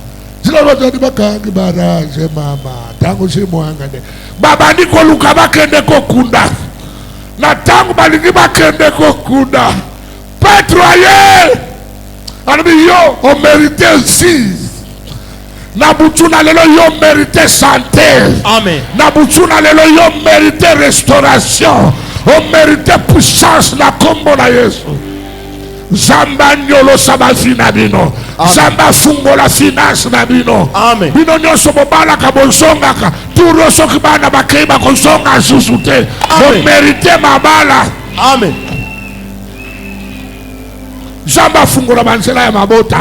zila bajani bakangi baraje mama tangu si mwangane babandi koluka bakende kokunda na tangu balingi bakende kokunda Petro aye anabi yo on mérité aussi na butuna lelo yo mérité santé Amen. na butuna lelo yo mérité restauration on mérité puissance na kombo na Yesu Zamba nyolo saba fina bino Zamba fungo la finance na bino Amen. bino nyoso bobala ka bonsonga ka turo soki bana bakeba konsonga susute on mérité mabala Amen. Zamba fungo la banzela ya mabota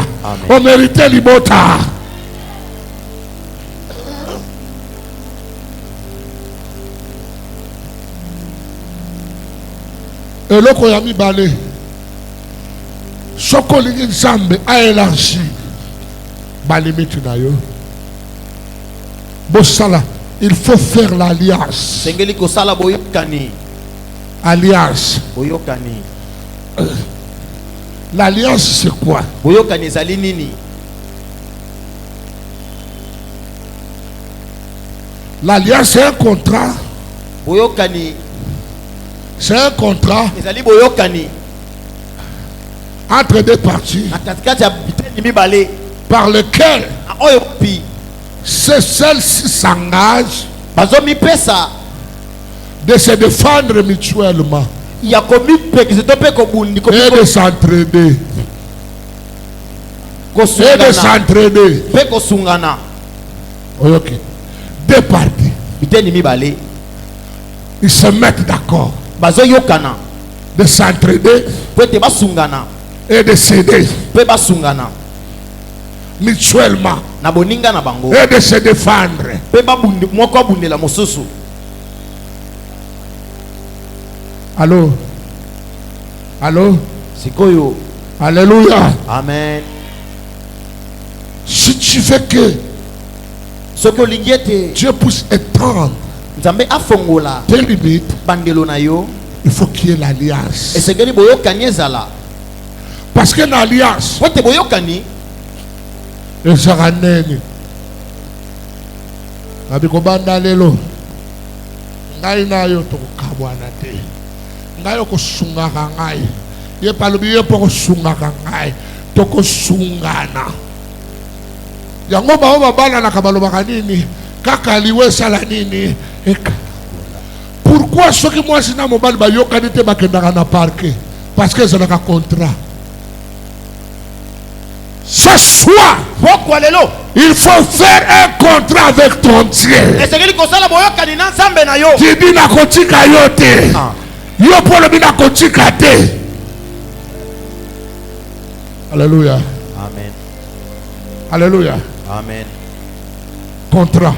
on mérité libota eloko ya mibale soko lingi nzambe aélargi balimite na yo bosala il faut faire l'alliance Sengeli kosala boyokani. alliance Boyokani. l'alliance c'est quoi Boyokani ezali nini? l'alliance c'est un contrat Boyokani c'est un contrat ezali boyokani entre deux parties na katikati ya biteni mibale par lequel na oyo pi celle-ci s'engage bazomipesa de se défendre mutuellement ya komipekisa to mpe kobundi et de s'entraider kosungana s'entraider mpe kosungana. ok deux parties Biteni mibale ils se mettent d'accord bazoyokana de s'entraider po ete basungana et de s'aider mpe basungana mutuellement na boninga na bango et de se défendre. mpe moko abundela mosusu. Allô? Allô? Sikoyo. Alléluia. Amen. Si tu veux que soki olingi ete Dieu puisse étendre nzambe afongola tes limites, bandelo na yo il faut qu'il y ait l'alliance. esengeli boyokani ezala Parce que l'alliance, po ete boyokani ezaka ndenge nabikobanda lelo ngai na yo tokokabwana te ngai okosungaka ngai ye palobi ye mpo kosungaka ngai tokosungana yango bao babalanaka balobaka nini kaka liwe esala nini pourquoi soki mwasi na mobali bayokani te bakendaka na parke parce que ezalaka contrat ce soir pokwa lelo il faut faire un contrat avec ton Dieu. esengeli kosala boyokani na nzambe na yo. Tibi na kotika yo te. Yo polo bina kotika te. Alléluia. Amen. Alléluia. Amen. Contrat.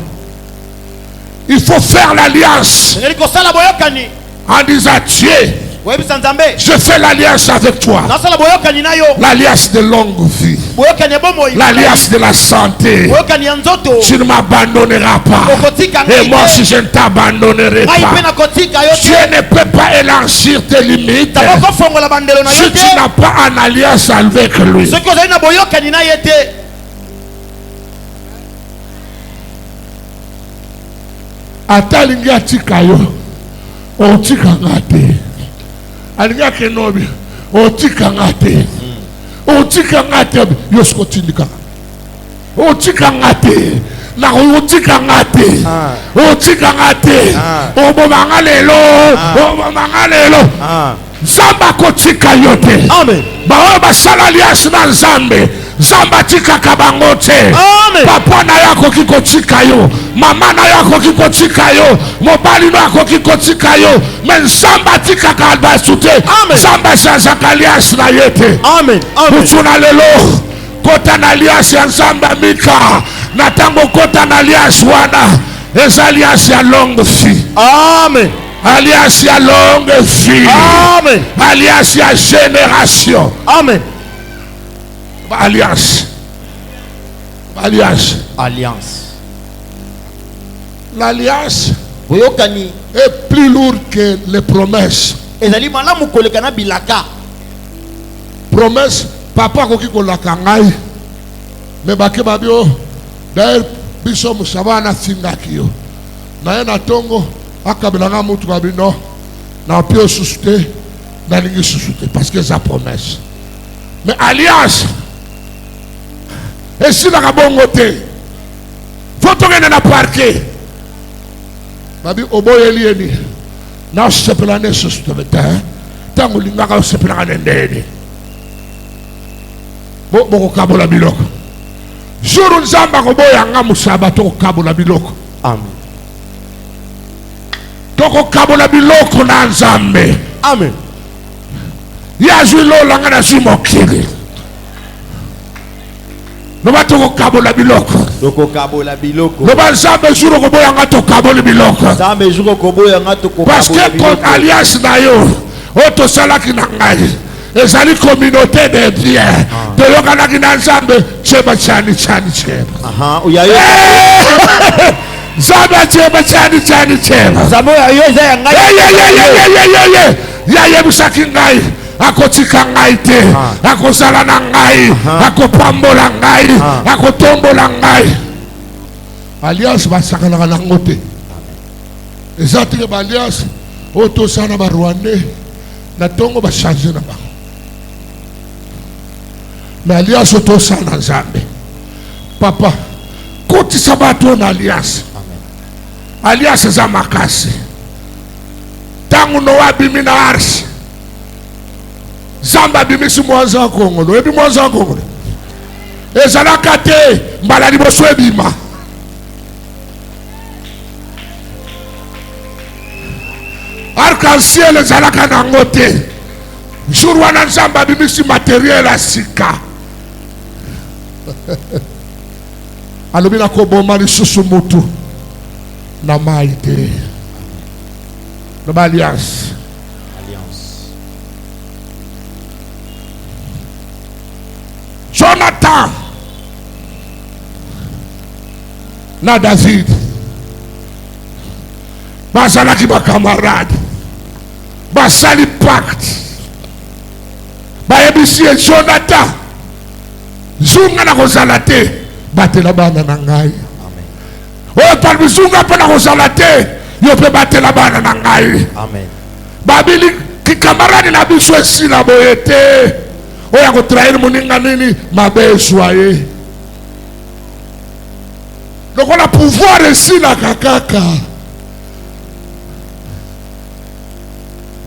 Il faut faire l'alliance esengeli kosala boyokani en disant Dieu, koyebisa nzambe je fais l'alliance avec toi. nasala boyokani na yo. L'alliance de longue vie. boyokani ya bomoi. L'alliance de la santé. boyokani ya nzoto. Tu ne m'abandonneras pas. okotika ngai Et moi te. aussi je ne t'abandonnerai ngai mpe pas. nakotika yo Dieu te. ne peut pas élargir tes limites takokofongola bandelo na yo si tu te. n'as pas en alliance avec lui. soki ozali na boyokani na ye te. Ata alingi atika yo otikanga te alingi akenobi otikanga te otikanga te yo siko tindikanga otikanga te na otikanga te otikanga te obomanga lelo Ah. Nzambe akotika yo te Amen. baoyo basala alliance na Nzambe Zamba tika kabangote. Amen. Papa na yako kiko tika yo. Mama na yako kiko tika yo. Mobali na yako kiko tika yo. Men zamba tika kalbasute. Amen. Zamba shazakalias na yete. Amen. Amen. Uchuna lelo. Kota na lias ya zamba mika. Na tango kota na lias wana. Eza alias ya long vie. Amen. Alias ya longue vie. Amen. Alias ya génération. Amen. Alliance. Alliance. Alliance. L'alliance Boyokani. est plus lourde que les promesses. Ezali malamu kolekana bilaka. Promesse, papa koki kolaka ngai. Me bake babio. D'ailleurs, biso musaba na singaki yo. Na ye na tongo akabelanga mutu babino. Na pio susute. Na lingi susute. Parce que c'est la promesse. Mais alliance. Et si la kabongo te. Faut que na parquet. Babi oboyeli eni. Na sepelane susute beta. Tango lingaka sepelane ndeni. Boko kabola biloko. Juru nzamba koboya nga musaba to kabola biloko. Amen. Toko kabola biloko na nzambe. Amen. Ya julo langa na simokili. Noba toko kabola biloko. Doko kabola biloko. Noba nzambe juru koboya nga to kabola biloko. Nzambe juru koboya nga to kabola Parce que contre alliance na yo, oto salaki na ngai. Ezali communauté de biens. De yokanaki na nzambe cheba chani cheba. Aha, uyayo. Zaba cheba chani cheba. Nzambe uyayo eza ya ngai. Ya yebusaki ngai. Akotika ngai te. Akozala na ngai. Akopambola ngai. Akotombola ngai. Alliance basakanaka nango te. Eza teke ba alliance oyo tosala ba Rwandais na tongo ba changer na bango. Mais alliance oyo tosala na Nzambe. Papa, kotisa bato na alliance. Alliance eza makasi. Tango Noa abimi na arche. Zamba abimisi mwanza wa Kongolo. Ebi mwanza wa Kongolo. Ezalaka te mbala liboso ebima. Arc-en-ciel ezalaka nango te. Jour wana Nzamba abimisi matériel ya sika. Alobi na koboma lisusu mutu na mai te. Na alliance. Jonathan na David bazalaki ba camarade basali pacte bayebisi Jonathan zunga na kozala te batela bana na ngai. Oyo talbi zunga mpe na kozala te yo mpe batela bana na ngai. Amen. Babili kikamarade na biso esila boye te. Oya kotrahir moninga nini mabe eswaye. Donc on a pouvoir ici na kakaka.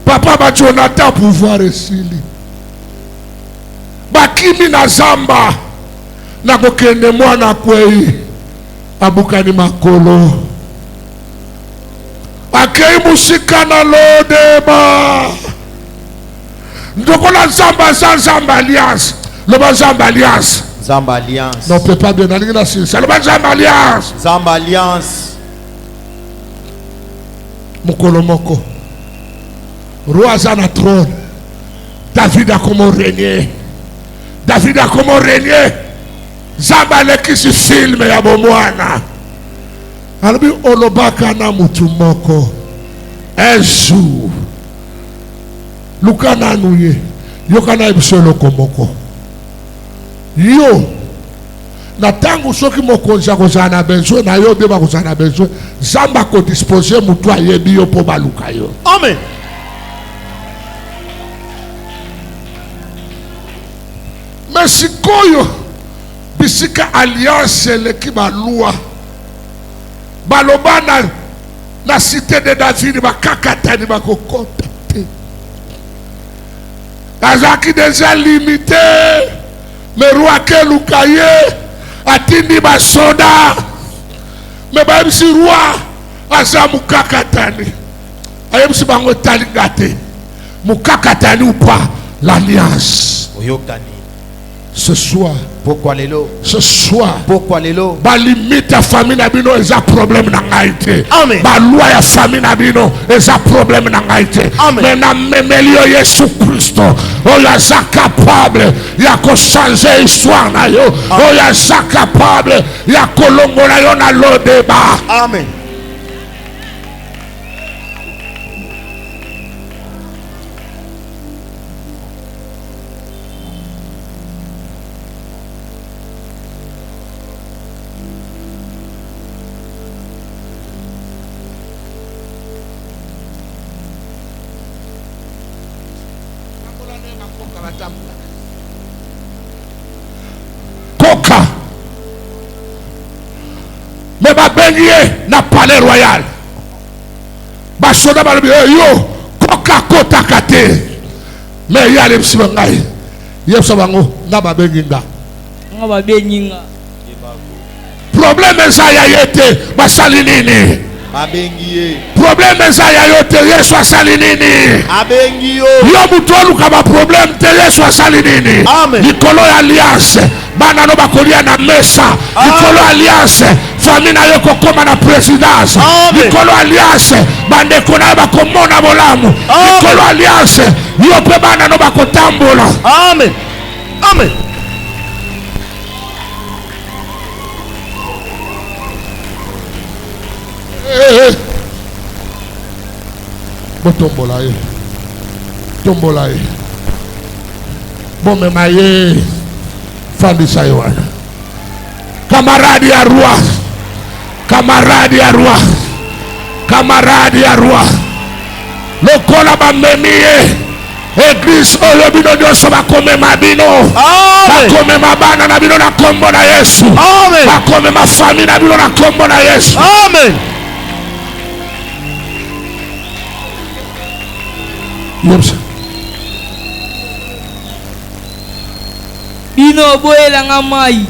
Papa ba Jonathan pouvoir ici. Bakimi na zamba na kokende mwana kwei abukani makolo. Akei musika na lodeba. Ndokola Zamba alliance. Le Zamba alliance. Zamba alliance. Non, peut pas bien aller dans ce. C'est le Zamba alliance. Zamba alliance. Mukolo moko. Roi Zana trône. David a comment régner. David a comment régner. Zamba le qui se filme ya bomwana. Albi olobaka na mutu moko. Un jour. Lukana nuye yokana ibisolo komoko yo na tangu soki mokonzi akozala besoin na yo beba kozala besoin Zamba ko disposer mutu ayebi yo po baluka yo. Amen. Mais sikoyo bisika alliance leki balua balobana na cité de David bakakatani bakokota te. Azaki déjà limité me roi ke lukaye atindi basoda me bayebisi roi aza mukakatani ayebisi bango tali gate mukakatani ou pas l'alliance. Ce soir, pourquoi lelo? Ce soir, pourquoi lelo? Ba limite ya famille na bino eza problème na ngai te. Amen. Ba loi ya famille na bino eza problème na ngai te. Amen. Mais na memeli yo Yesu Kristo oyo aza capable ya ko changer histoire na yo. Oyo aza capable ya kolongola yo na lo débat. Amen. Koka me babengie na palais royal basoda balobi yo koka kotaka te me yale msiba ngai yebisa bango nga babengi nga problème eza ya ye te basali nini problème eza ya yo te Yesu asali nini yo mutu oluka baproblème te Yesu asali nini likolo ya alliance bana no bakolia na mesa likolo alliance famille na yo kokoma na présidence likolo alliance bandeko na yo bakomona bolamu likolo alliance yo mpe bana no bakotambola. Amen. Amen. Botombola ye tombola ye bomema ye fandisa ye wana camarade ya roi camarade ya roi camarade ya roi lokola bamemi ye église oyo bino nyonso bakomema bino bakomema bana na bino na kombo na Yesu bakomema famille na bino na kombo na Yesu. Amen. Yebsa bino boyelanga mai.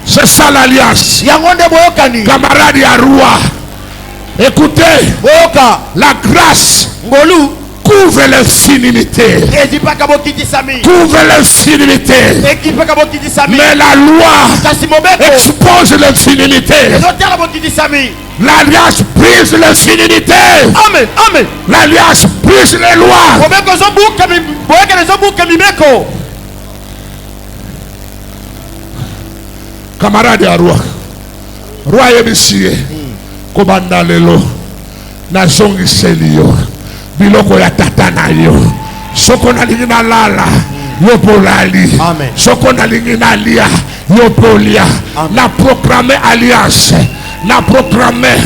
C'est ça l'alliance. Camarade ya roi, écoutez, la grâce couvre l'infinité. Couvre l'infinité. Mais la loi expose l'infinité. L'alliance brise l'infinité. Amen. Amen. L'alliance brise les lois. Camarade ya roi, roi yebisiye kobanda lelo nazongiseli yo biloko ya tata na yo soko nalingi nalala yo polali soko nalingi nalia yo polia na proclamer alliance na proclamer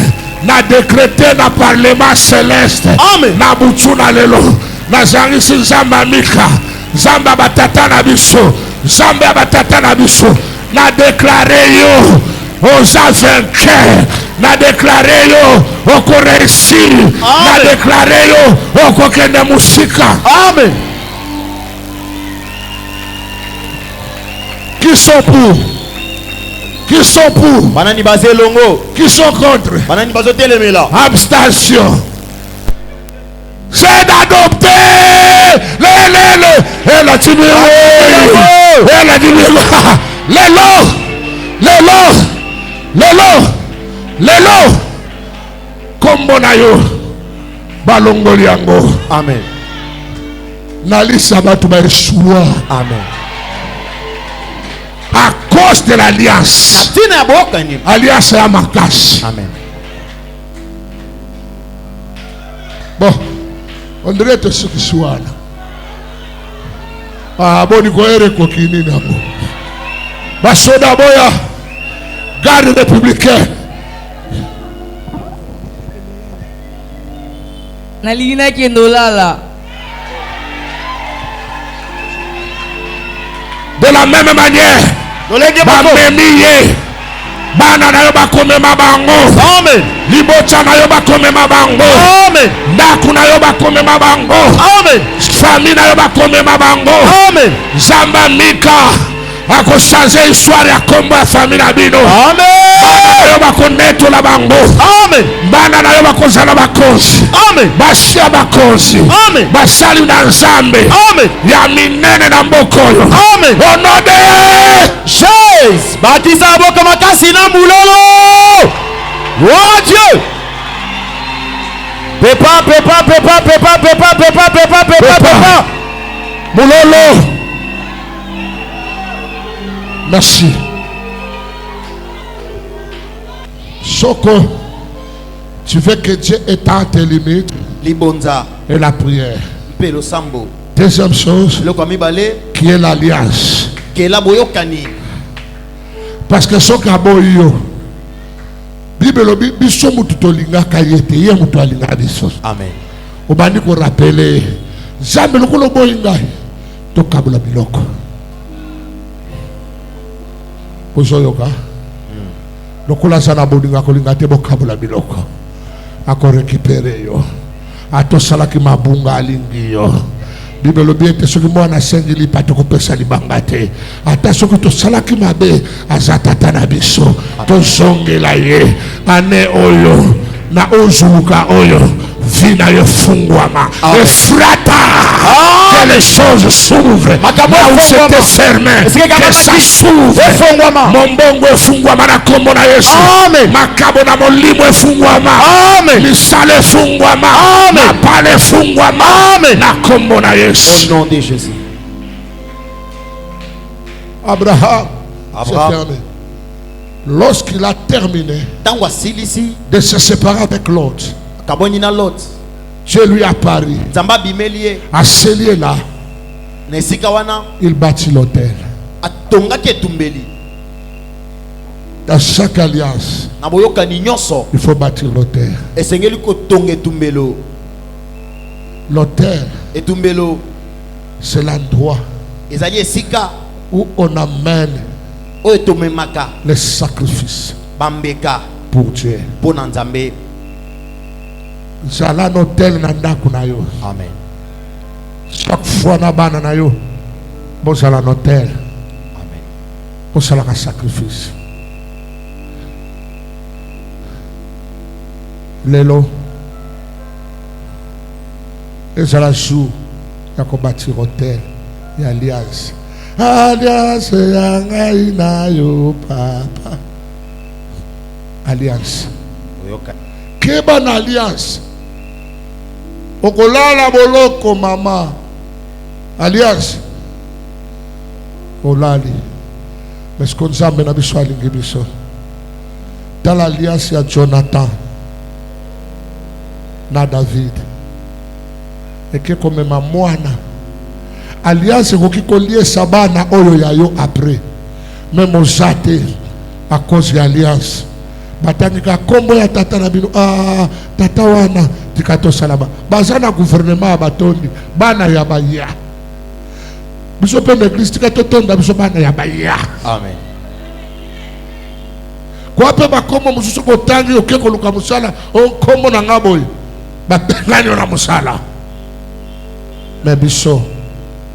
na décréter na parlement céleste na butu na lelo nazangisi nzambe amika nzambe ya batata na biso nzambe ya batata na biso na déclaré yo aux vainqueurs, na déclaré yo oko réussir, na déclaré yo oko kende musika. Amen. Qui sont pour? Qui sont pour? Banani basé longo. Qui sont contre? Banani baso telemela. Abstention. C'est d'adopter le la tibio la tibio lelo kombo na yo balongoli yango. Amen. Nalisa batu ba Yeshua. Amen. À cause de l'alliance. Alliance ya makasi. Amen. Bon, on dirait que ce qui soit là. Ah bon, il faut kokini nabo. Basoda boya, garde républicain. Nalina kendolala. De la même manière, Bamemiye, bana na yo bakomema bango. Amen. Libocha na yo bakomema bango. Amen. Ndaku na yo bakomema bango. Amen. Famille na yo bakomema bango. Amen. Zamba Mika ako changer histoire ya kombo ya famille na bino. Amen. Bana na yo bakoneto la bango. Amen. Bana na yo bakozala bakonzi. Amen. Basia bakonzi. Amen. Basali na nzambe. Amen. Ya minene na mbokoyo. Amen. Onode Jesus. Batiza boka makasi na mulolo. Oh Dieu. Pepa. Mulolo. Merci. Soko, tu veux que Dieu étende tes limites Libonza. et la prière. Pelo sambo. Deuxième chose, Le komi bale. qui est l'alliance. Kela boyokani. Parce que ce kaboyo, Bible biso mutu tolingaka yete ye mutu alinga biso. Amen. Obandi ko rappeler Zambe lokolo boyinga to kabula biloko. Ozoyoka. Lokola sana bodinga kolinga te bo kabula biloko. Ako récupérer yo. Ato salaki mabunga alingi yo. Bible biete soki mwana sengili pato kopesa libanga te. Ata soki to salaki mabe azatata na biso. To zongela ye ane oyo na ozuluka oyo vina yo fungwama. Efrata que les choses s'ouvrent. Là où c'était fermé, que ça s'ouvre. Mombongo efungwama na kombo na Yesu. Makabo na molimo efungwama. Misale efungwama. Mapale efungwama. Na kombo na Yesu. Au nom de Jésus. Abraham, c'est fermé. Lorsqu'il a terminé Tango silisi. de se séparer avec l'autre, Kaboni na lot. Dieu lui a parlé. Zamba bimelie. À ce lieu-là, Nesika wana. il bâtit l'autel. Atonga ke tumbeli. Dans chaque alliance, Na boyokani nyonso. il faut bâtir l'autel. Esengeli ko tonge tumbelo. L'autel, Etumbelo. c'est l'endroit Ezali esika. où on amène Oyo tomemaka. les sacrifices Bambeka. pour Dieu. Pona nzambe. Zala l'autel na ndako na yo. Amen. Chaque fois na bana na yo, bon zala l'autel, Amen. bon zala un sacrifice. Lelo, et zala jour, ya ko bâtir hôtel, ya alliance. Alliance ya ngai na yo papa. Alliance. Oyoka. Keba na alliance. Okolala boloko mama. Alliance. Olali. Mais ce qu'on zambe na biso alingi biso. Dans l'alliance ya Jonathan na David. Eke komema mwana. Alliance koki kolie sabana oyo ya yo après. Même ozate à cause de l'alliance. Batangika kombo ya tata na bino tata wana tikato salaba bazana gouvernement batondi bana ya baya biso pe l'église tikato tonda biso bana ya baya. Amen. Kwa pe bakombo mususu kotangi okeko luka musala o kombo na ngaboy batangani na musala mais biso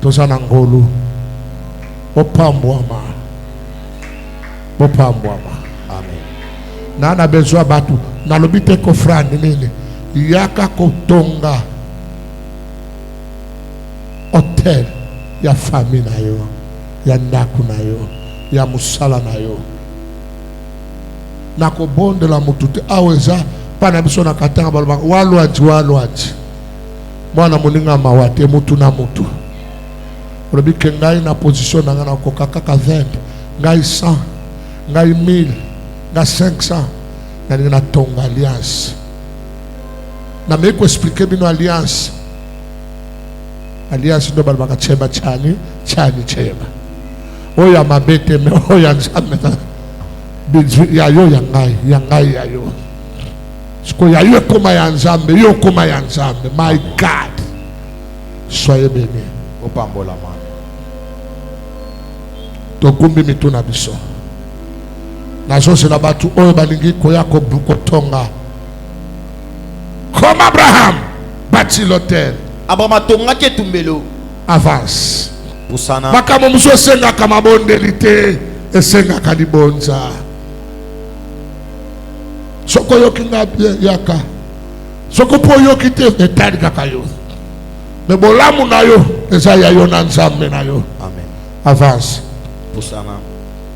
tozana ngolu opambwama. Amen. Nana besoin batu na lobite ko frandi nini yaka kotonga hotel ya famille na yo ya ndaku na yo ya musala na yo na ko bonde la mutute aweza pana biso na katanga balba walwaji mwana muninga mawate mutu na mutu lobike ngai na position na ngana ko kaka 20 ngai 100 ngai 1000 na 500 na tonga alliance na meko expliquer bino alliance ndo balbaka cheba chani cheba oya mabete me oya nzambe ya yo ya ngai ya yo siko ya yo koma ya nzambe yo koma ya nzambe. My God, soyez béni. Opambola man. Tokumbi mituna biso nazozela batu oyo balingi koya kotonga comme Abraham bâtit l'autel. Abraham atongaki etumbelo. Avance. Pusana. Makambo muso esengaka mabondeli te, esengaka libonza. Soko yoki nga yaka, soko po yoki te etali kaka yo. Me bolamu na yo eza ya yo na nzambe na yo. Amen. Avance. Pusana.